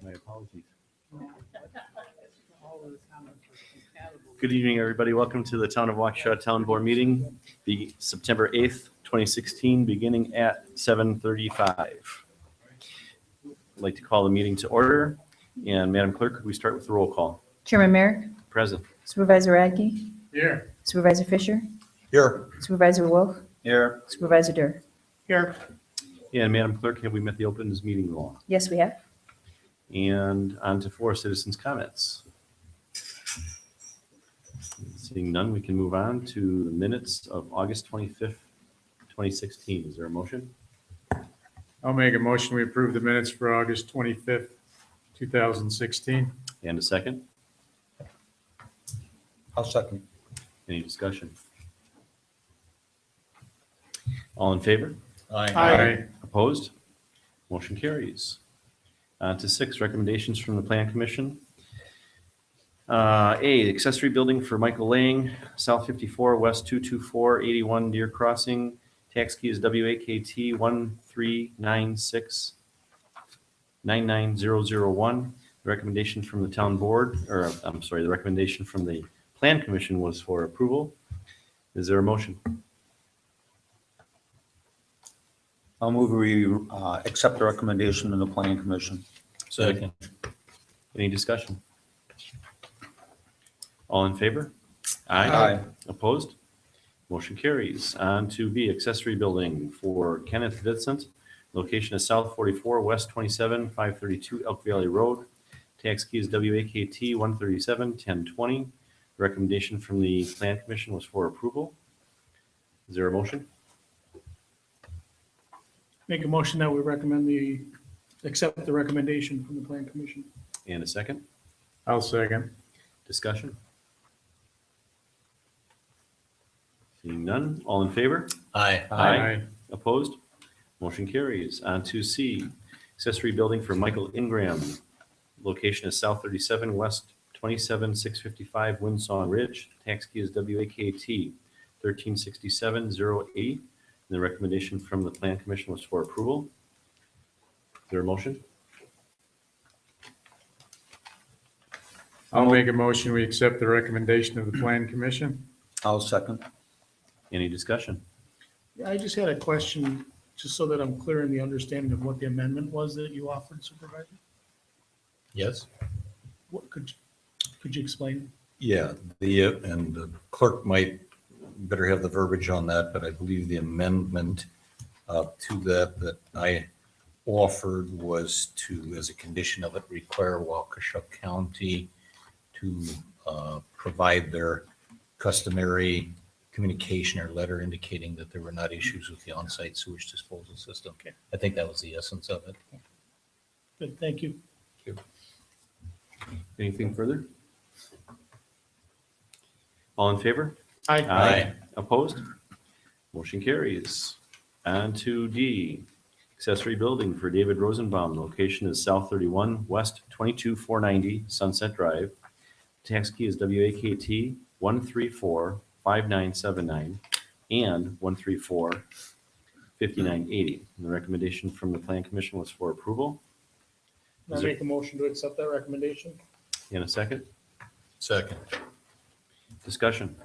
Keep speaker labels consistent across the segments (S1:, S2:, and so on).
S1: My apologies. Good evening, everybody. Welcome to the Town of Waukesha Town Board meeting, the September 8th, 2016, beginning at 7:35. I'd like to call the meeting to order. And Madam Clerk, could we start with the roll call?
S2: Chairman Merrick,
S1: Present.
S2: Supervisor Radke,
S3: Here.
S2: Supervisor Fisher,
S3: Here.
S2: Supervisor Wolf,
S3: Here.
S2: Supervisor Durr.
S3: Here.
S1: And Madam Clerk, have we met the open meeting law?
S2: Yes, we have.
S1: And on to floor citizens' comments. Seeing none, we can move on to the minutes of August 25th, 2016. Is there a motion?
S3: I'll make a motion. We approve the minutes for August 25th, 2016.
S1: And a second?
S4: I'll second.
S1: Any discussion? All in favor?
S3: Aye.
S1: Opposed? Motion carries. On to 6, recommendations from the Plan Commission. A, accessory building for Michael Lang, South 54, West 22481 Deer Crossing. Tax key is WAKT 139699001. The recommendation from the town board, or I'm sorry, the recommendation from the Plan Commission was for approval. Is there a motion?
S4: I'll move we accept the recommendation of the Planning Commission.
S1: Second. Any discussion? All in favor?
S4: Aye.
S1: Opposed? Motion carries. On to B, accessory building for Kenneth Vincent. Location is South 44, West 27, 532 Elk Valley Road. Tax key is WAKT 1371020. Recommendation from the Plan Commission was for approval. Is there a motion?
S5: Make a motion that we accept the recommendation from the Plan Commission.
S1: And a second?
S3: I'll second.
S1: Discussion? Seeing none, all in favor?
S3: Aye.
S1: Opposed? Motion carries. On to C, accessory building for Michael Ingram. Location is South 37, West 27, 655 Windsong Ridge. Tax key is WAKT 1367080. And the recommendation from the Plan Commission was for approval. Is there a motion?
S3: I'll make a motion. We accept the recommendation of the Plan Commission.
S4: I'll second.
S1: Any discussion?
S5: I just had a question, just so that I'm clear in the understanding of what the amendment was that you offered, Supervisor.
S6: Yes.
S5: What could you explain?
S6: Yeah, and the clerk might better have the verbiage on that, but I believe the amendment to that I offered was to, as a condition of it, require Waukesha County to provide their customary communication or letter indicating that there were not issues with the on-site sewage disposal system.
S5: Okay.
S6: I think that was the essence of it.
S5: Good, thank you.
S1: Anything further? All in favor?
S6: Aye.
S1: Opposed? Motion carries. On to D, accessory building for David Rosenbaum. Location is South 31, West 22490 Sunset Drive. Tax key is WAKT 1345979 and 1345980. And the recommendation from the Plan Commission was for approval.
S5: I'll make a motion to accept that recommendation.
S1: In a second?
S6: Second.
S1: Discussion.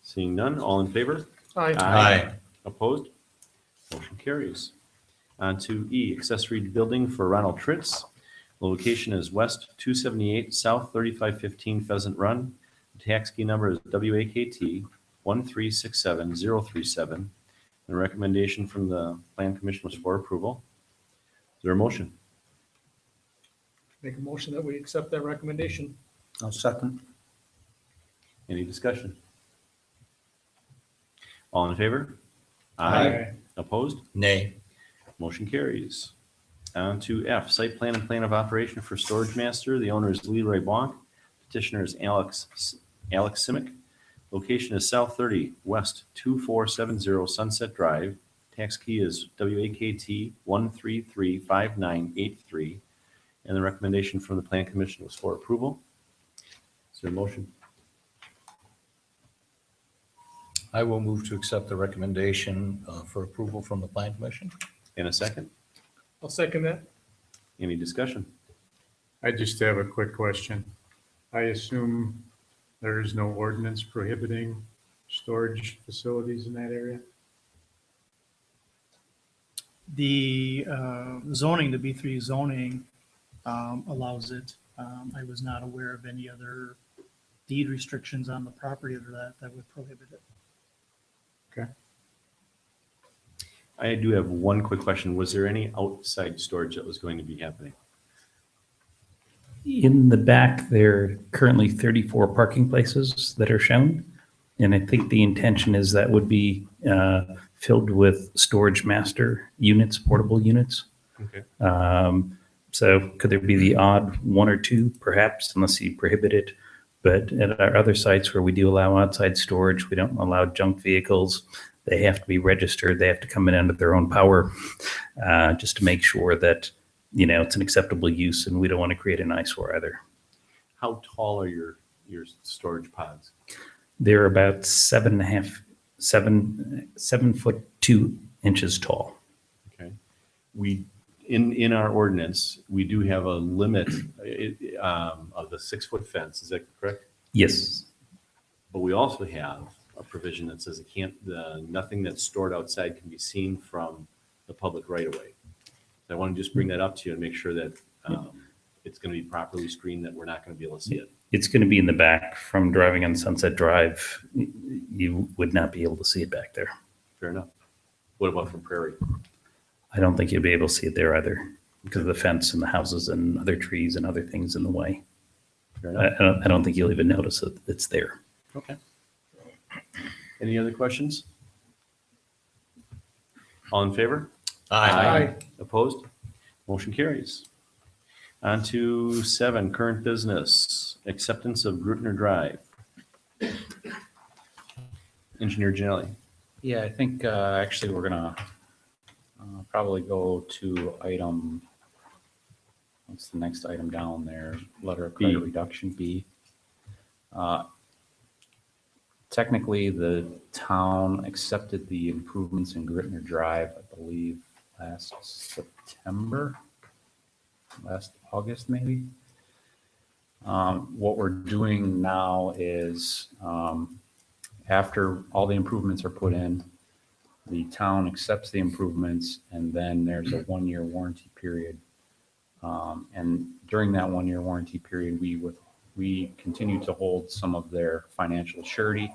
S1: Seeing none, all in favor?
S5: Aye.
S1: Opposed? Motion carries. On to E, accessory building for Ronald Tritz. Location is West 278, South 3515 Pheasant Run. Tax key number is WAKT 1367037. The recommendation from the Plan Commission was for approval. Is there a motion?
S5: Make a motion that we accept that recommendation.
S4: I'll second.
S1: Any discussion? All in favor?
S3: Aye.
S1: Opposed?
S6: Nay.
S1: Motion carries. On to F, site plan and plan of operation for Storage Master. The owner is Leroy Blanc. Petitioner is Alex Simic. Location is South 30, West 2470 Sunset Drive. Tax key is WAKT 1335983. And the recommendation from the Plan Commission was for approval. Is there a motion?
S6: I will move to accept the recommendation for approval from the Plan Commission.
S1: In a second.
S5: I'll second that.
S1: Any discussion?
S3: I just have a quick question. I assume there is no ordinance prohibiting storage facilities in that area?
S5: The zoning, the B3 zoning allows it. I was not aware of any other deed restrictions on the property that would prohibit it.
S3: Okay.
S1: I do have one quick question. Was there any outside storage that was going to be happening?
S7: In the back, there are currently 34 parking places that are shown. And I think the intention is that would be filled with storage master units, portable units.
S1: Okay.
S7: So could there be the odd one or two, perhaps, unless you prohibit it? But at our other sites where we do allow outside storage, we don't allow junk vehicles. They have to be registered. They have to come in under their own power, just to make sure that, it's an acceptable use, and we don't want to create an eyesore either.
S1: How tall are your storage pods?
S7: They're about 7'2" tall.
S1: Okay. In our ordinance, we do have a limit of the 6-foot fence. Is that correct?
S7: Yes.
S1: But we also have a provision that says nothing that's stored outside can be seen from the public right of way. So I want to just bring that up to you and make sure that it's going to be properly screened, that we're not going to be able to see it.
S7: It's going to be in the back. From driving on Sunset Drive, you would not be able to see it back there.
S1: Fair enough. What about from Prairie?
S7: I don't think you'll be able to see it there either because of the fence and the houses and other trees and other things in the way.
S1: Fair enough.
S7: I don't think you'll even notice that it's there.
S1: Okay. Any other questions? All in favor?
S5: Aye.
S1: Opposed? Motion carries. On to 7, current business, acceptance of Grutner Drive. Engineer Janelli.
S8: Yeah, I think actually we're gonna probably go to what's the next item down there? Letter of credit
S1: B.
S8: reduction, B. Technically, the town accepted the improvements in Gritner Drive, I believe, last August maybe. What we're doing now is after all the improvements are put in, the town accepts the improvements, and then there's a 1-year warranty period. And during that 1-year warranty period, we continue to hold some of their financial surety.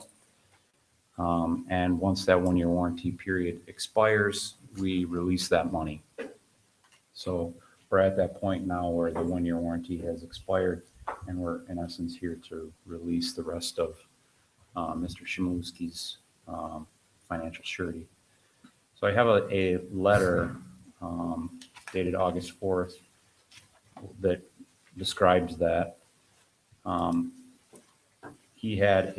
S8: And once that 1-year warranty period expires, we release that money. So we're at that point now where the 1-year warranty has expired, and we're in essence here to release the rest of Mr. Shimulski's financial surety. So I have a letter dated August 4th that describes that. He had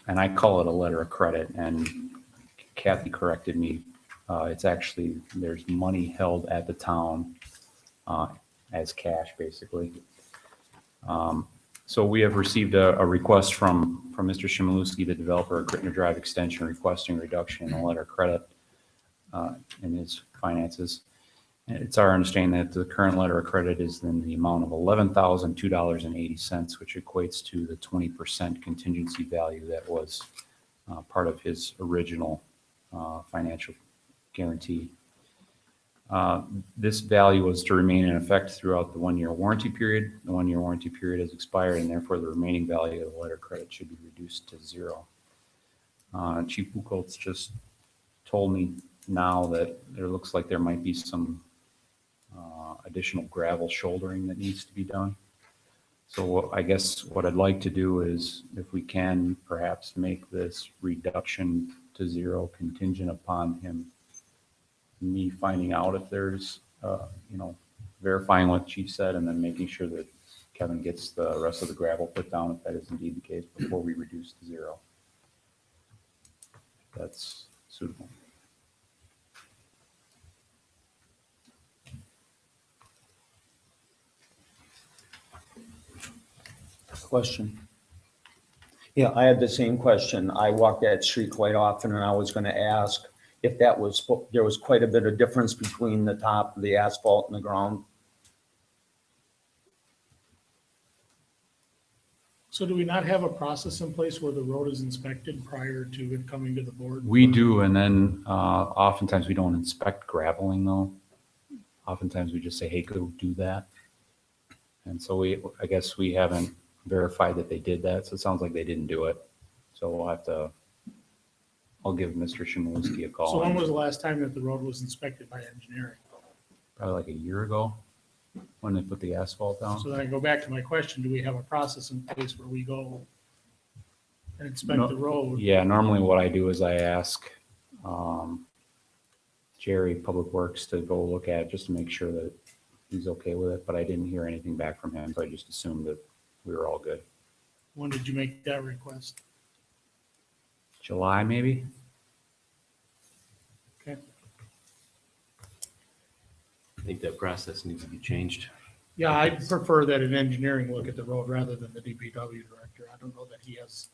S8: and I call it a letter of credit, and Kathy corrected me. It's actually, there's money held at the town as cash, basically. So we have received a request from Mr. Shimulski, the developer of Gritner Drive Extension, requesting reduction in the letter of credit in his finances. It's our understanding that the current letter of credit is in the amount of $11,002.80, which equates to the 20% contingency value that was part of his original financial guarantee. This value was to remain in effect throughout the 1-year warranty period. The 1-year warranty period has expired, and therefore the remaining value of the letter of credit should be reduced to zero. Chief Buchholz just told me now that there looks like there might be some additional gravel shouldering that needs to be done. So I guess what I'd like to do is, if we can, perhaps make this reduction to zero contingent upon me finding out if there's, verifying what Chief said, and then making sure that Kevin gets the rest of the gravel put down, if that is indeed the case, before we reduce to zero. That's suitable.
S4: Question. Yeah, I had the same question. I walk that street quite often, and I was going to ask if there was quite a bit of difference between the top of the asphalt and the ground.
S5: So do we not have a process in place where the road is inspected prior to it coming to the board?
S8: We do, and then oftentimes we don't inspect graveling though. Oftentimes we just say, hey, go do that. And so I guess we haven't verified that they did that, so it sounds like they didn't do it. So I'll give Mr. Shimolsky a call.
S5: So when was the last time that the road was inspected by engineering?
S8: Probably like a year ago, when they put the asphalt down.
S5: So then I go back to my question, do we have a process in place where we go and inspect the road?
S8: Yeah, normally what I do is I ask Jerry, Public Works, to go look at it just to make sure that he's okay with it, but I didn't hear anything back from him, so I just assumed that we were all good.
S5: When did you make that request?
S8: July, maybe?
S5: Okay.
S1: I think that process needs to be changed.
S5: Yeah, I prefer that an engineering look at the road rather than the DPW director. I don't know that he has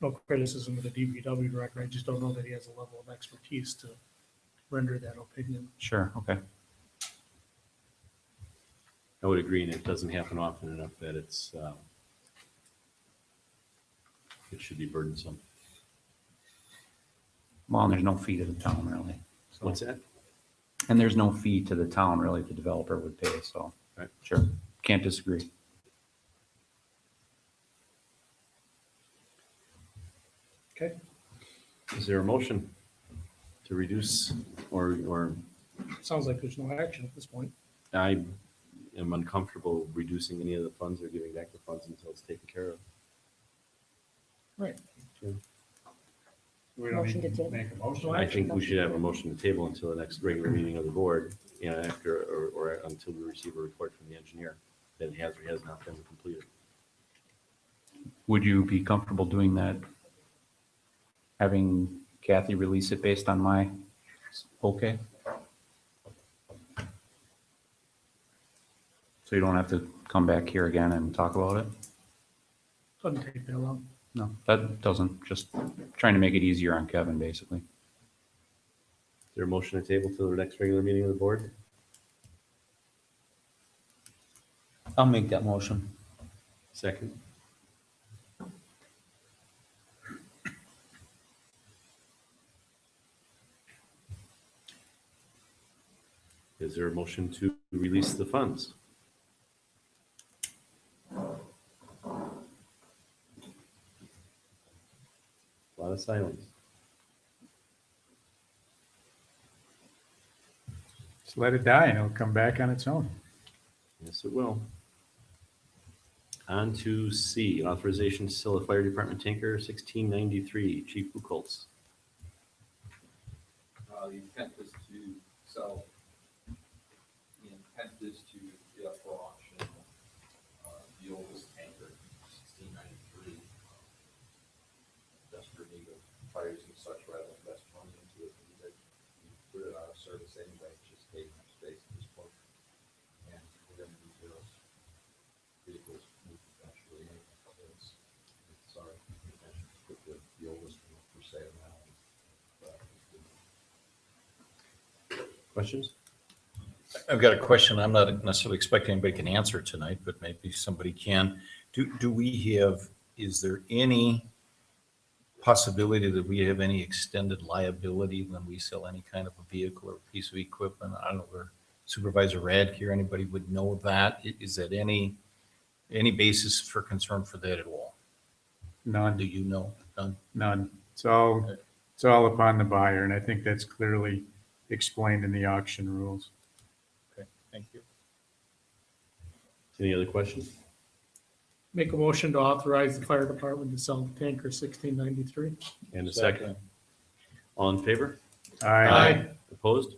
S5: no criticism of the DPW director. I just don't know that he has a level of expertise to render that opinion.
S8: Sure, okay.
S1: I would agree, and it doesn't happen often enough that it should be burdensome.
S8: Well, and there's no fee to the town, really. So-
S1: What's that?
S8: And there's no fee to the town, really, the developer would pay, so.
S1: Right.
S8: Sure, can't disagree.
S5: Okay.
S1: Is there a motion to reduce or
S5: Sounds like there's no action at this point.
S1: I am uncomfortable reducing any of the funds or giving back the funds until it's taken care of.
S5: Right.
S3: We don't
S2: Motion
S3: need
S2: to
S3: to
S2: table.
S3: make a motion.
S1: I think we should have a motion to table until the next regular meeting of the board, after, or until we receive a report from the engineer that it has or has not been completed.
S8: Would you be comfortable doing that? Having Kathy release it based on my, okay? So you don't have to come back here again and talk about it?
S5: Doesn't take that long.
S8: No, that doesn't, just trying to make it easier on Kevin, basically.
S1: Is there a motion to table till the next regular meeting of the board?
S4: I'll make that motion.
S1: Second? Is there a motion to release the funds? A lot of silence.
S3: Just let it die and it'll come back on its own.
S1: Yes, it will. On to C, authorization to sell a fire department tanker 1693, Chief Buchholz.
S9: The intent is to sell, the intent is to get up for auction, the oldest tanker, 1693. Just for need of fires and such, rather than invest money into it, we put it out of service anyway, just taking up space at this point. And we're gonna use those vehicles eventually, it's our intention to put the oldest one for sale now.
S1: Questions?
S6: I've got a question. I'm not necessarily expecting anybody can answer tonight, but maybe somebody can. Do we have, is there any possibility that we have any extended liability when we sell any kind of a vehicle or piece of equipment? I don't know where Supervisor Radke or anybody would know that. Is that any basis for concern for that at all?
S3: None.
S6: Do you know? None?
S3: None. It's all upon the buyer, and I think that's clearly explained in the auction rules.
S6: Okay, thank you.
S1: Any other questions?
S5: Make a motion to authorize the fire department to sell the tanker 1693.
S1: And a second. All in favor?
S3: Aye.
S1: Opposed?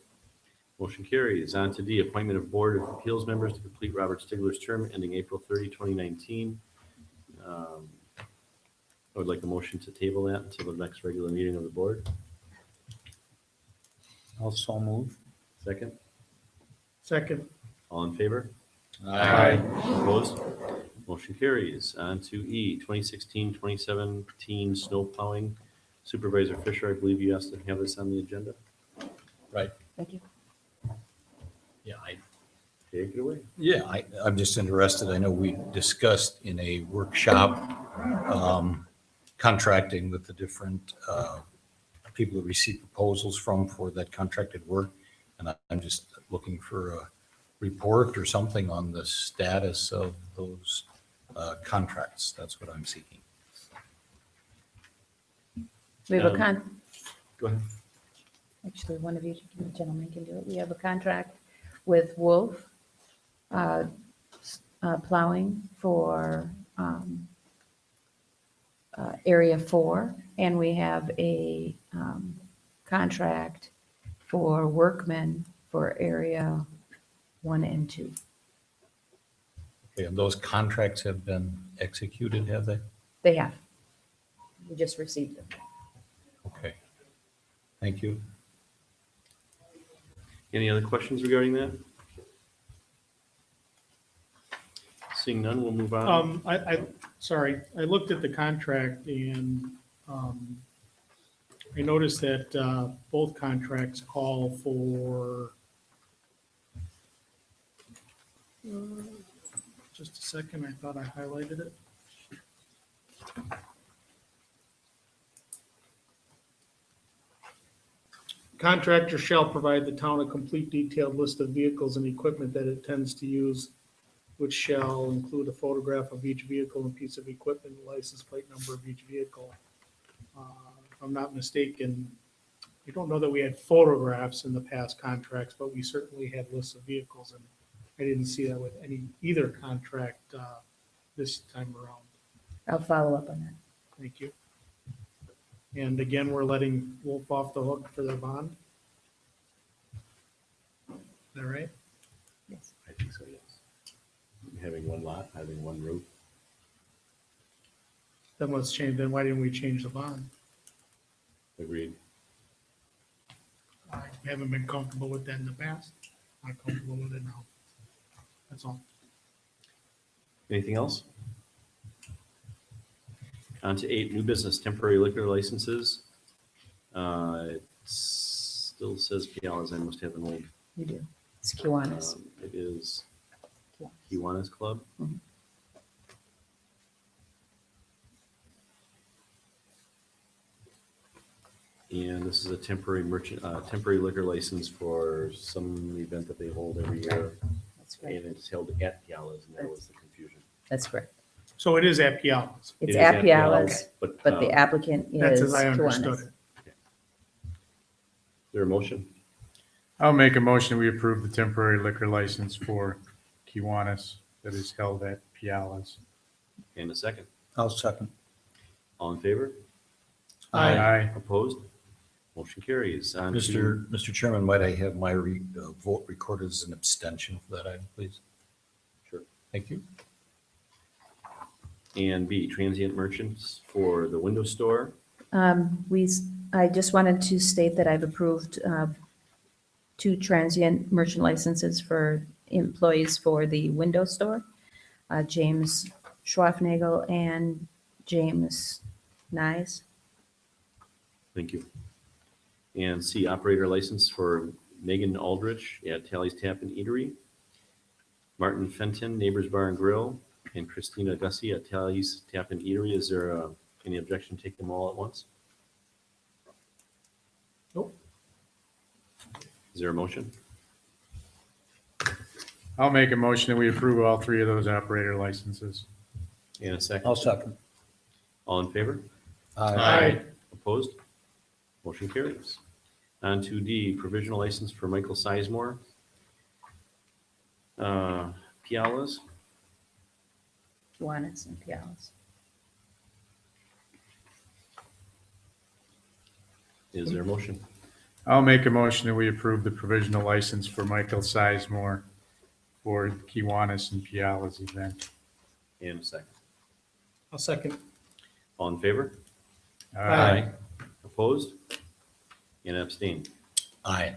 S1: Motion carries. On to D, appointment of Board of Appeals members to complete Robert Stigler's term ending April 30, 2019. I would like a motion to table that until the next regular meeting of the board.
S4: Also move.
S1: Second.
S5: Second.
S1: All in favor?
S3: Aye.
S1: Opposed? Motion carries. On to E, 2016-2017 snow plowing. Supervisor Fisher, I believe you asked to have this on the agenda.
S6: Right.
S2: Thank you.
S6: Yeah,
S1: Take it away.
S6: I'm just interested. I know we discussed in a workshop contracting with the different people that receive proposals from for that contracted work. And I'm just looking for a report or something on the status of those contracts. That's what I'm seeking.
S2: We have a
S1: Go ahead.
S2: actually, one of you gentlemen can do it. We have a contract with Wolf plowing for Area 4, and we have a contract for Workmen for Area 1 and 2.
S6: Okay, and those contracts have been executed, have they?
S2: They have. We just received them.
S6: Okay. Thank you.
S1: Any other questions regarding that? Seeing none, we'll move on.
S5: Sorry, I looked at the contract and I noticed that both contracts call for, just a second, I thought I highlighted it. Contractor shall provide the town a complete detailed list of vehicles and equipment that it intends to use, which shall include a photograph of each vehicle and piece of equipment, license plate number of each vehicle. If I'm not mistaken, I don't know that we had photographs in the past contracts, but we certainly had lists of vehicles, and I didn't see that with either contract this time around.
S2: I'll follow up on that.
S5: Thank you. And again, we're letting Wolf off the hook for their bond. Is that right?
S2: Yes.
S1: I think so, yes. Having one lot, having one route.
S5: Then let's change, then why didn't we change the bond?
S1: Agreed.
S5: I haven't been comfortable with that in the past. Not comfortable with it now. That's all.
S1: Anything else? On to 8, new business, temporary liquor licenses. It still says Pialas. I must have an old.
S2: You do. It's Kiwanis.
S1: It is Kiwanis Club.
S2: Mhm.
S1: And this is a temporary temporary liquor license for some event that they hold every year.
S2: That's right.
S1: And it's held at Pialas, and that was the confusion.
S2: That's correct.
S5: So it is at Pialas.
S2: It's
S1: It is
S2: at Pialas,
S1: but
S2: but the applicant is
S5: That's as I understood
S2: Kiwanis.
S5: it.
S1: is there a motion?
S3: I'll make a motion, we approve the temporary liquor license for Kiwanis that is held at Pialas.
S1: And a second.
S4: I'll second.
S1: All in favor?
S3: Aye.
S1: Opposed? Motion carries. On to-
S6: Mr. Chairman, might I have my vote recorded as an abstention for that item, please?
S1: Sure.
S6: Thank you.
S1: And B, transient merchants for the window store.
S2: I just wanted to state that I've approved 2 transient merchant licenses for employees for the window store, James Schwaffnagel and James Nyes.
S1: Thank you. And C, operator license for Megan Aldrich at Tally's Tap and Eatery, Martin Fenton, Neighbors Bar and Grill, and Christina Gussie at Tally's Tap and Eatery. Is there any objection to take them all at once?
S5: Nope.
S1: Is there a motion?
S3: I'll make a motion that we approve all three of those operator licenses.
S1: And a second?
S4: I'll second.
S1: All in favor?
S3: Aye.
S1: Opposed? Motion carries. On to D, provisional license for Michael Sizemore. Pialas.
S2: Kiwanis and Pialis.
S1: Is there a motion?
S3: I'll make a motion that we approve the provisional license for Michael Sizemore for Kiwanis and Piala's event.
S1: And a second.
S5: I'll second.
S1: All in favor?
S3: Aye.
S1: Opposed? And abstained.
S6: Aye.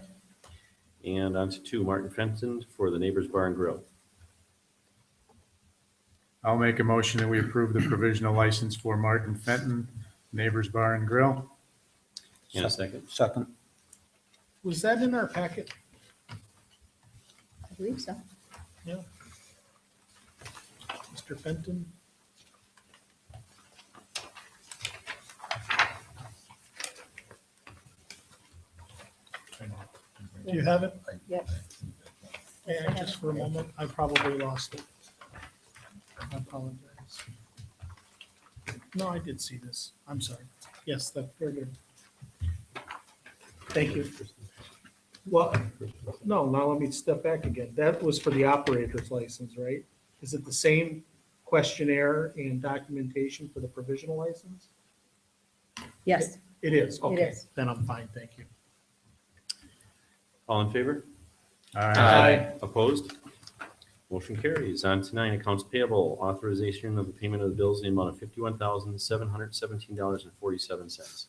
S1: And on to 2, Martin Fenton for the Neighbors Bar and Grill.
S3: I'll make a motion that we approve the provisional license for Martin Fenton, Neighbors Bar and Grill.
S1: And a second.
S4: Second.
S5: Was that in our packet?
S2: I believe so.
S5: Yeah. Mr. Fenton? Do you have it?
S2: Yep.
S5: Yeah, just for a moment. I probably lost it. I apologize. No, I did see this. I'm sorry. Yes, that's very good. Thank you. Well, no, now let me step back again. That was for the operator's license, right? Is it the same questionnaire and documentation for the provisional license?
S2: Yes,
S5: It is, okay.
S2: is.
S5: Then I'm fine, thank you.
S1: All in favor?
S3: Aye.
S1: Opposed? Motion carries. On to 9, accounts payable, authorization of the payment of the bills in the amount of $51,717.47. Is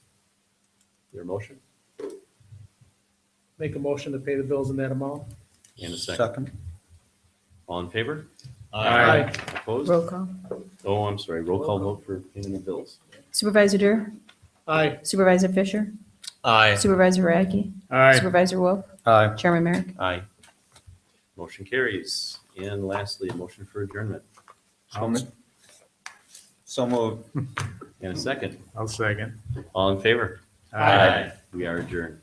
S1: there a motion?
S5: Make a motion to pay the bills in that amount?
S1: And a second.
S4: Second.
S1: All in favor?
S3: Aye.
S1: Opposed?
S2: Roll call.
S1: Oh, I'm sorry. Roll call vote for payment of bills.
S2: Supervisor Dur,
S5: Aye.
S2: Supervisor Fisher,
S6: Aye.
S2: Supervisor Radke,
S3: Aye.
S2: Supervisor Wolf,
S4: Aye.
S2: Chairman Merrick.
S1: Aye. Motion carries. And lastly, a motion for adjournment.
S4: So moved.
S1: And a second.
S3: I'll second.
S1: All in favor?
S3: Aye.
S1: We are adjourned.